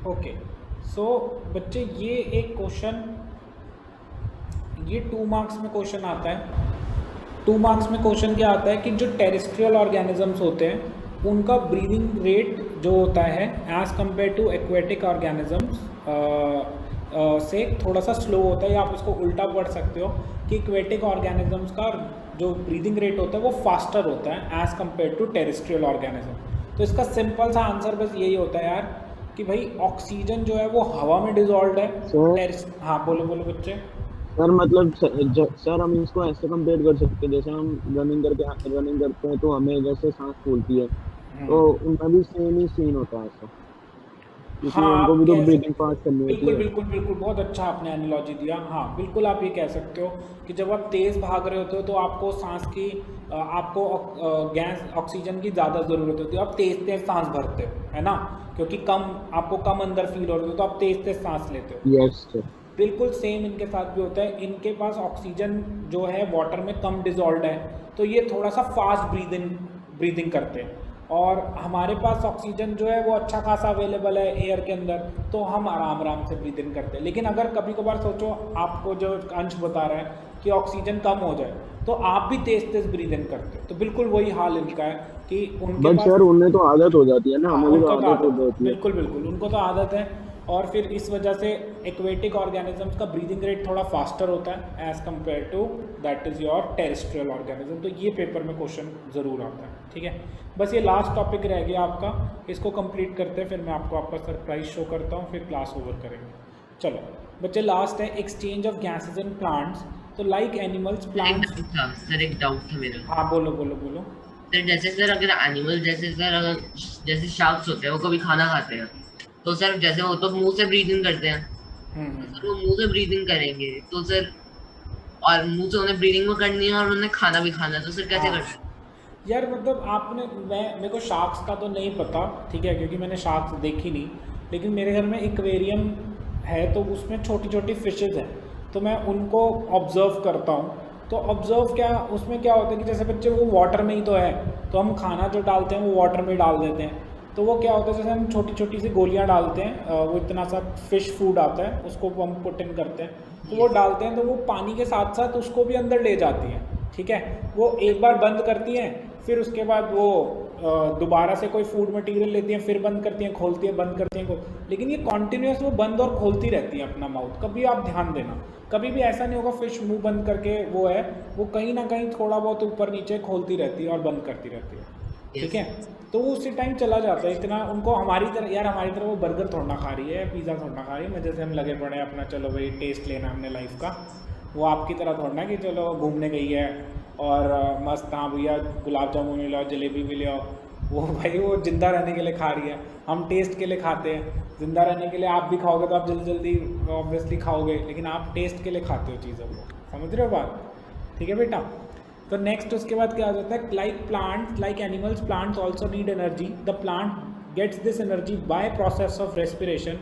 Okay, सो बच्चे ये एक क्वेश्चन, ये 2 मार्क्स में क्वेश्चन आता है। 2 मार्क्स में क्वेश्चन क्या आता है कि जो टेरेस्ट्रियल ऑर्गेनिजम्स होते हैं उनका ब्रीदिंग रेट जो होता है as compare to aquatic organisms से थोड़ा सा स्लो होता है, या आप इसको उल्टा पढ़ सकते हो कि एक्वेटिक ऑर्गेनिजम्स का जो ब्रीदिंग रेट होता है वो फास्टर होता है as compare to terrestrial organism. तो इसका सिंपल सा आंसर बस यही होता है यार कि भाई ऑक्सीजन जो है वो हवा में डिजॉल्व है। सर हाँ बोलो बोलो बच्चे। सर मतलब सर हम इसको ऐसे कंपेयर कर सकते हैं, जैसे हम रनिंग करते हैं तो हमें जैसे सांस फूलती है, तो उनका भी सेम ही सीन होता है ऐसा, क्योंकि हाँ उनको आप भी तो कह ब्रीदिंग सकते फास्ट करनी होती बिल्कुल है। बिल्कुल बिल्कुल, बहुत अच्छा आपने एनालॉजी दिया। हाँ बिल्कुल, आप ये कह सकते हो कि जब आप तेज़ भाग रहे होते हो तो आपको सांस की आपको गैस ऑक्सीजन की ज़्यादा ज़रूरत होती है, आप तेज़ तेज़ सांस भरते हो, है ना, क्योंकि कम आपको कम अंदर फील हो रही हो तो आप तेज़ तेज़ सांस लेते हो। Yes sir. बिल्कुल सेम इनके साथ भी होता है, इनके पास ऑक्सीजन जो है वाटर में कम डिजॉल्व है, तो ये थोड़ा सा फास्ट ब्रीदिंग ब्रीदिंग करते हैं। और हमारे पास ऑक्सीजन जो है वो अच्छा खासा अवेलेबल है एयर के अंदर, तो हम आराम आराम से ब्रीदिंग करते हैं। लेकिन अगर कभी कभार सोचो, आपको जो अंश बता रहा है कि ऑक्सीजन कम हो जाए तो आप भी तेज़ तेज़ ब्रीदिंग करते हो, तो बिल्कुल वही हाल इनका है कि उनके बट पास। सर उन्हें तो आदत हो जाती है ना, हाँ हमें भी तो उनको तो आदत हो आदत है, जाती है। बिल्कुल बिल्कुल उनको तो आदत है। और फिर इस वजह से एक्वेटिक ऑर्गेनिजम्स का ब्रीदिंग रेट थोड़ा फास्टर होता है as compare to that is your terrestrial organism. तो ये पेपर में क्वेश्चन ज़रूर आता है, ठीक है। बस ये लास्ट टॉपिक रह गया आपका, इसको कंप्लीट करते हैं, फिर मैं आपको आपका सरप्राइज शो करता हूँ, फिर क्लास ओवर करेंगे। चलो बच्चे, लास्ट है exchange of gases in plants. तो लाइक एनिमल्स प्लांट्स। सर एक डाउट था मेरा। हाँ बोलो बोलो बोलो। सर जैसे सर अगर एनिमल जैसे सर अगर जैसे शार्क्स होते हैं वो कभी खाना खाते हैं, तो सर जैसे वो तो मुंह से ब्रीदिंग करते हैं, तो सर वो मुंह से ब्रीदिंग करेंगे तो सर, और मुंह से उन्हें ब्रीदिंग भी करनी है और उन्हें खाना भी खाना है, तो सर कैसे हाँ कर सकते यार, मतलब आपने, मेरे को शार्क्स का तो नहीं पता, ठीक है, क्योंकि मैंने शार्क्स देखी नहीं। लेकिन मेरे घर में एक्वेरियम है तो उसमें छोटी छोटी फिशेज हैं, तो मैं उनको ऑब्जर्व करता हूँ। तो ऑब्जर्व क्या, उसमें क्या होता है कि जैसे बच्चे वो वाटर में ही तो है, तो हम खाना जो डालते हैं वो वाटर में ही डाल देते हैं। तो वो क्या होता है, जैसे हम छोटी छोटी सी गोलियाँ डालते हैं, वो इतना सा फिश फूड आता है, उसको हम पुट इन करते हैं, तो वो हैं? डालते हैं, तो वो पानी के साथ साथ उसको भी अंदर ले जाती हैं, ठीक है। वो एक बार बंद करती हैं, फिर उसके बाद वो दोबारा से कोई फूड मटेरियल लेती हैं, फिर बंद करती हैं, खोलती हैं, बंद करती हैं, लेकिन ये कॉन्टिन्यूस वो बंद और खोलती रहती हैं अपना माउथ। कभी आप ध्यान देना, कभी भी ऐसा नहीं होगा फिश मुंह बंद करके वो है, वो कहीं ना कहीं थोड़ा बहुत ऊपर नीचे खोलती रहती है और बंद करती रहती है, ठीक यस। है। तो वो उसी टाइम चला जाता है इतना उनको। हमारी तरह यार, हमारी तरह वो बर्गर थोड़ा खा रही है, पिज़्ज़ा थोड़ा खा रही है, जैसे हम लगे पड़े हैं अपना, चलो भाई टेस्ट लेना हमने लाइफ का। वो आपकी तरह थोड़ा ना कि चलो घूमने गई है और मस्त, हाँ भैया गुलाब जामुन भी लाओ, जलेबी भी ले आओ। वो भाई वो ज़िंदा रहने के लिए खा रही है, हम टेस्ट के लिए खाते हैं। ज़िंदा रहने के लिए आप भी खाओगे तो आप जल्दी जल्दी ऑब्वियसली खाओगे, लेकिन आप टेस्ट के लिए खाते हो चीज़ों को, समझ रहे हो बात, ठीक है बेटा। तो नेक्स्ट उसके बाद क्या आ जाता है, like plants, like animals, plants also need energy. The plant gets this energy by process of respiration.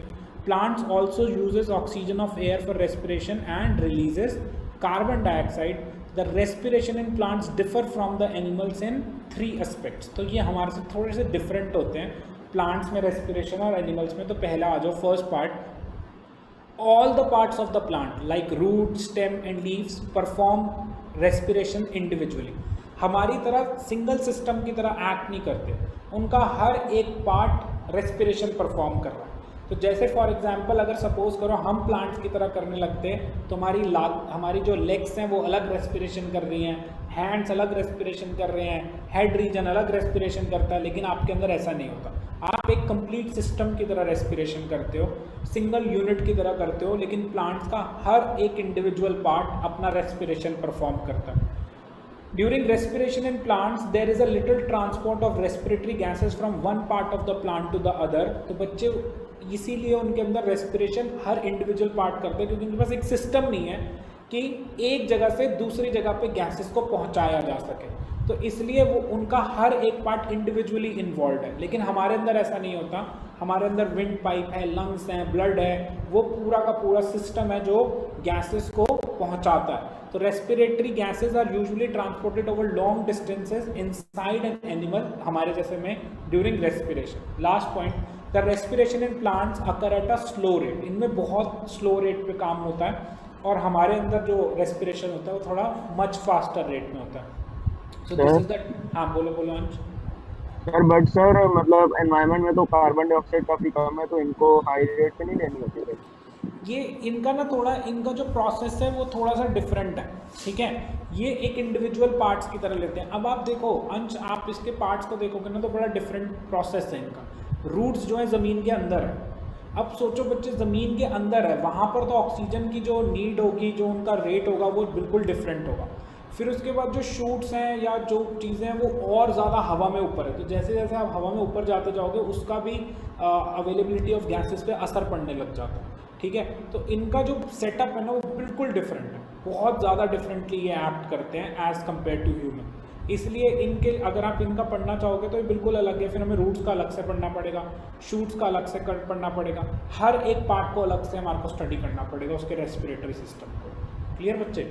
Plants also uses oxygen of air for respiration and releases carbon dioxide. The respiration in plants differ from the animals in 3 aspects. तो ये हमारे से थोड़े से different होते हैं plants में respiration और एनिमल्स में। तो पहला आ जाओ, first part, all the parts of the plant like root, stem and leaves perform respiration individually. हमारी तरह सिंगल सिस्टम की तरह एक्ट नहीं करते, उनका हर एक पार्ट रेस्पिरेशन परफॉर्म कर रहा है। तो जैसे फॉर एग्जांपल अगर सपोज करो हम प्लांट्स की तरह करने लगते तो हमारी जो लेग्स हैं वो अलग रेस्पिरेशन कर रही हैं, हैंड्स अलग रेस्पिरेशन कर रहे हैं, हेड रीजन अलग रेस्पिरेशन करता है, लेकिन आपके अंदर ऐसा नहीं होता। आप एक कंप्लीट सिस्टम की तरह रेस्पिरेशन करते हो, सिंगल यूनिट की तरह करते हो, लेकिन प्लांट्स का हर एक इंडिविजुअल पार्ट अपना रेस्पिरेशन परफॉर्म करता है। During respiration in plants, there is a little transport of respiratory gases from one part of the plant to the other. तो बच्चे इसीलिए उनके अंदर रेस्पिरेशन हर इंडिविजुअल पार्ट करते हैं, क्योंकि उनके पास एक सिस्टम नहीं है कि एक जगह से दूसरी जगह पे गैसेस को पहुंचाया जा सके। तो इसलिए वो उनका हर एक पार्ट इंडिविजुअली इन्वॉल्व है। लेकिन हमारे अंदर ऐसा नहीं होता, हमारे अंदर विंड पाइप है, लंग्स हैं, ब्लड है, वो पूरा का पूरा सिस्टम है जो गैसेस को पहुंचाता है। तो respiratory gases are usually transported over long distances inside an animal, हमारे जैसे में, during respiration. Last point, the respiration in plants occur at a slow rate, इनमें बहुत स्लो रेट पे काम होता है, और हमारे अंदर जो रेस्पिरेशन होता है वो थोड़ा मच फास्टर रेट में होता है। सो दिस इज द, हाँ बोलो बोलो अंश। सर बट सर मतलब एनवायरनमेंट में तो कार्बन डाइऑक्साइड काफी कम है, तो इनको हाई रेट पे नहीं लेनी होती भाई? ये इनका ना थोड़ा, इनका जो प्रोसेस है वो थोड़ा सा डिफरेंट है, ठीक है। ये एक इंडिविजुअल पार्ट्स की तरह लेते हैं। अब आप देखो अंश, आप इसके पार्ट्स को देखोगे ना तो बड़ा डिफरेंट प्रोसेस है इनका। रूट्स जो है ज़मीन के अंदर है। अब सोचो बच्चे, ज़मीन के अंदर है, वहाँ पर तो ऑक्सीजन की जो नीड होगी, जो उनका रेट होगा वो बिल्कुल डिफरेंट होगा। फिर उसके बाद जो शूट्स हैं या जो चीज़ें हैं वो और ज़्यादा हवा में ऊपर है, तो जैसे जैसे आप हवा में ऊपर जाते जाओगे उसका भी अवेलेबिलिटी ऑफ गैसेस पे असर पड़ने लग जाता है, ठीक है। तो इनका जो सेटअप है ना वो बिल्कुल डिफरेंट है, बहुत ज़्यादा डिफरेंटली ये एक्ट करते हैं एज़ कम्पेयर टू ह्यूमन। इसलिए इनके अगर आप इनका पढ़ना चाहोगे तो ये बिल्कुल अलग है। फिर हमें रूट्स का अलग से पढ़ना पड़ेगा, शूट्स का अलग से पढ़ना पड़ेगा, हर एक पार्ट को अलग से हमारे को स्टडी करना पड़ेगा, उसके रेस्पिरेटरी सिस्टम को। क्लियर बच्चे?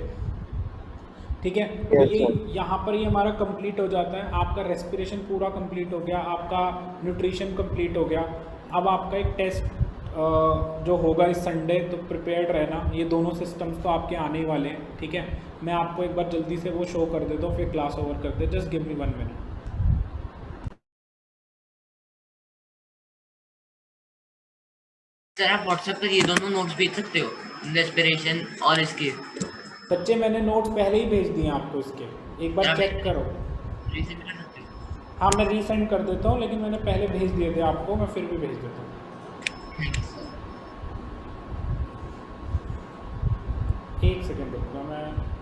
ठीक है। तो Yes, ये sir. यहाँ पर ये हमारा कंप्लीट हो जाता है, आपका रेस्पिरेशन पूरा कंप्लीट हो गया, आपका न्यूट्रिशन कंप्लीट हो गया। अब आपका एक टेस्ट जो होगा इस संडे, तो प्रिपेयर्ड रहना। ये दोनों सिस्टम्स तो आपके आने ही वाले हैं, ठीक है। मैं आपको एक बार जल्दी से वो शो कर देता हूँ, फिर क्लास ओवर कर दे। Just give me 1 minute. Sir आप व्हाट्सएप पर ये दोनों नोट्स भेज सकते हो, रेस्पिरेशन और इसके? बच्चे मैंने नोट्स पहले ही भेज दिए आपको इसके, एक बार चेक करो। रीसेंड कर सकते हो? हाँ मैं रीसेंड कर देता हूँ, लेकिन मैंने पहले भेज दिए थे आपको, मैं फिर भी भेज देता हूँ। Thank you sir. 1 सेकेंड रुकना मैं।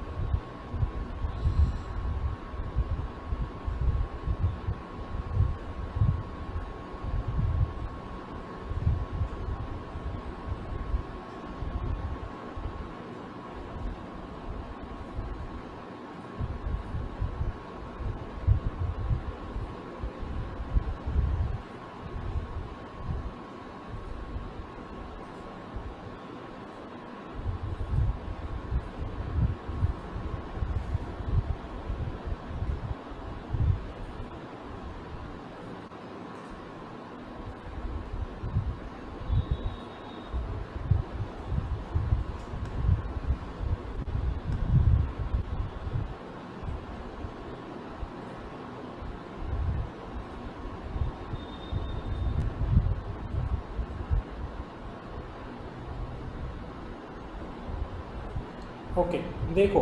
ओके देखो,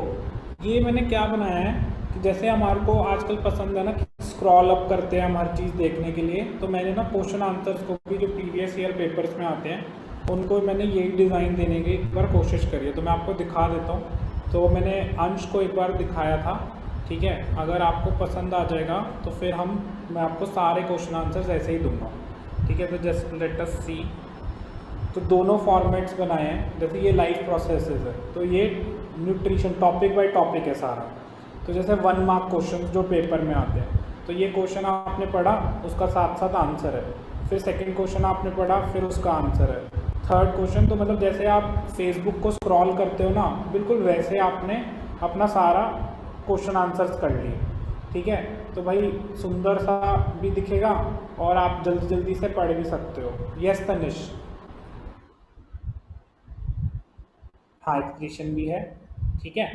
ये मैंने क्या बनाया है कि जैसे हमारे को आजकल पसंद है ना कि स्क्रॉल अप करते हैं हम हर चीज़ देखने के लिए, तो मैंने ना क्वेश्चन आंसर्स को भी जो प्रीवियस ईयर पेपर्स में आते हैं उनको मैंने यही डिज़ाइन देने की एक बार कोशिश करी है। तो मैं आपको दिखा देता हूँ। तो मैंने अंश को एक बार दिखाया था, ठीक है। अगर आपको पसंद आ जाएगा तो फिर मैं आपको सारे क्वेश्चन आंसर्स ऐसे ही दूंगा, ठीक है। तो जस्ट लेट अस सी। तो दोनों फॉर्मेट्स बनाए हैं। जैसे ये लाइफ प्रोसेसेस है, तो ये न्यूट्रिशन टॉपिक बाय टॉपिक है सारा। तो जैसे 1 मार्क क्वेश्चन जो पेपर में आते हैं, तो ये क्वेश्चन आपने पढ़ा, उसका साथ साथ आंसर है। फिर सेकंड क्वेश्चन आपने पढ़ा, फिर उसका आंसर है। थर्ड क्वेश्चन, तो मतलब जैसे आप फेसबुक को स्क्रॉल करते हो ना, बिल्कुल वैसे आपने अपना सारा क्वेश्चन आंसर्स कर लिए, ठीक है। तो भाई सुंदर सा भी दिखेगा और आप जल्दी जल्दी से पढ़ भी सकते हो। यस तनिष, हाँ एक्सप्रेशन भी है, ठीक है।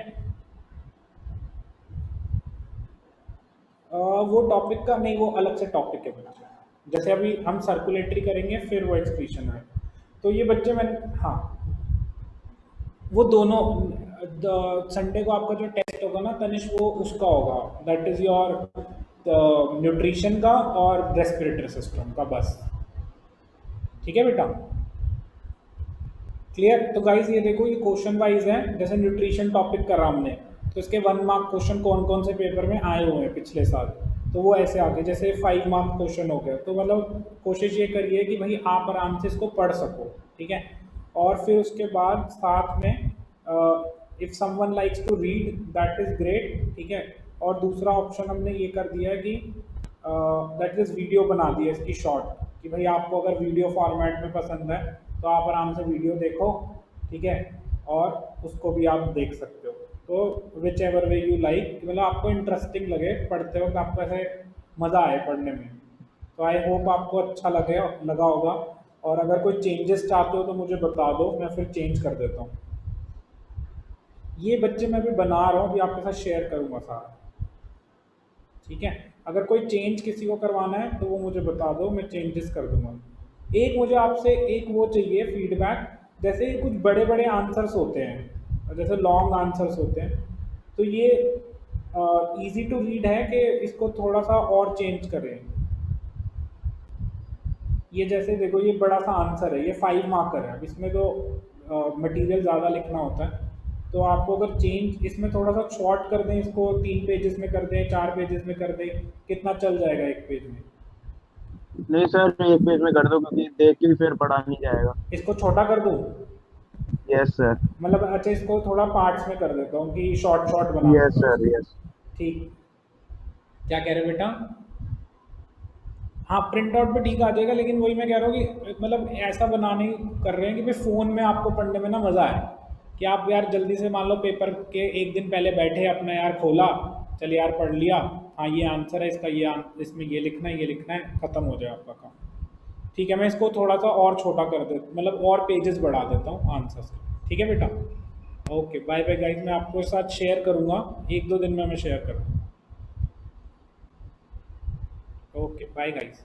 वो टॉपिक का नहीं, वो अलग से टॉपिक है बच्चे। जैसे अभी हम सर्कुलेटरी करेंगे फिर वो एक्सक्रीशन है। तो ये बच्चे मैंने, हाँ वो दोनों संडे को आपका जो टेस्ट होगा ना तनिष, वो उसका होगा, दैट इज योर न्यूट्रिशन का और रेस्पिरेटरी सिस्टम का, बस ठीक है बेटा। क्लियर? तो गाइस ये देखो, ये क्वेश्चन वाइज है। जैसे न्यूट्रिशन टॉपिक करा हमने, तो इसके 1 मार्क क्वेश्चन कौन कौन से पेपर में आए हुए हैं पिछले साल, तो वो ऐसे आगे। जैसे 5 मार्क क्वेश्चन हो गया, तो मतलब कोशिश ये करिए कि भाई आप आराम से इसको पढ़ सको, ठीक है। और फिर उसके बाद साथ में if someone likes to read that is great, ठीक है। और दूसरा ऑप्शन हमने ये कर दिया है कि दैट इज़ वीडियो बना दिया इसकी शॉर्ट, कि भाई आपको अगर वीडियो फॉर्मेट में पसंद है तो आप आराम से वीडियो देखो, ठीक है, और उसको भी आप देख सकते हो। तो which ever way you like, मतलब आपको इंटरेस्टिंग लगे पढ़ते वक्त, आपको ऐसे मज़ा आए पढ़ने में। तो आई होप आपको अच्छा लगा होगा, और अगर कोई चेंजेस चाहते हो तो मुझे बता दो, मैं फिर चेंज कर देता हूँ। ये बच्चे मैं भी बना रहा हूँ, अभी आपके साथ शेयर करूँगा सारा, ठीक है। अगर कोई चेंज किसी को करवाना है तो वो मुझे बता दो, मैं चेंजेस कर दूंगा। एक मुझे आपसे एक वो चाहिए फीडबैक, जैसे कुछ बड़े बड़े आंसर्स होते हैं, जैसे लॉन्ग आंसर्स होते हैं, तो ये इजी टू रीड है कि इसको थोड़ा सा और चेंज करें। ये जैसे देखो ये बड़ा सा आंसर है, ये 5 मार्कर है, अब इसमें तो मटेरियल ज़्यादा लिखना होता है, तो आपको अगर चेंज इसमें थोड़ा सा शॉर्ट कर दें, इसको 3 पेजेस में कर दें, 4 पेजेस में कर दें, कितना चल जाएगा एक पेज में? नहीं सर, एक पेज में कर दो, क्योंकि देख के फिर पढ़ा नहीं जाएगा। इसको छोटा कर दूँ? Yes sir. मतलब अच्छा, इसको थोड़ा पार्ट्स में कर देता हूँ कि शॉर्ट शॉर्ट बना यस दूंगा सर, इसको। यस। ठीक, क्या कह रहे हो बेटा? हाँ, प्रिंट आउट पे ठीक आ जाएगा, लेकिन वही मैं कह रहा हूँ कि मतलब ऐसा बनाने कर रहे हैं कि भाई फ़ोन में आपको पढ़ने में ना मज़ा आए, कि आप यार जल्दी से मान लो पेपर के एक दिन पहले बैठे अपना यार खोला, चल यार पढ़ लिया, हाँ ये आंसर है इसका, इसमें ये लिखना है, ये लिखना है, ख़त्म हो जाए आपका काम। ठीक है, मैं इसको थोड़ा सा और छोटा कर देता, मतलब और पेजेस बढ़ा देता हूँ आंसर्स के, ठीक है बेटा? ओके, बाय बाय गाइज, मैं आपको साथ शेयर करूँगा, 1-2 दिन में मैं शेयर करूँगा। Okay, bye guys.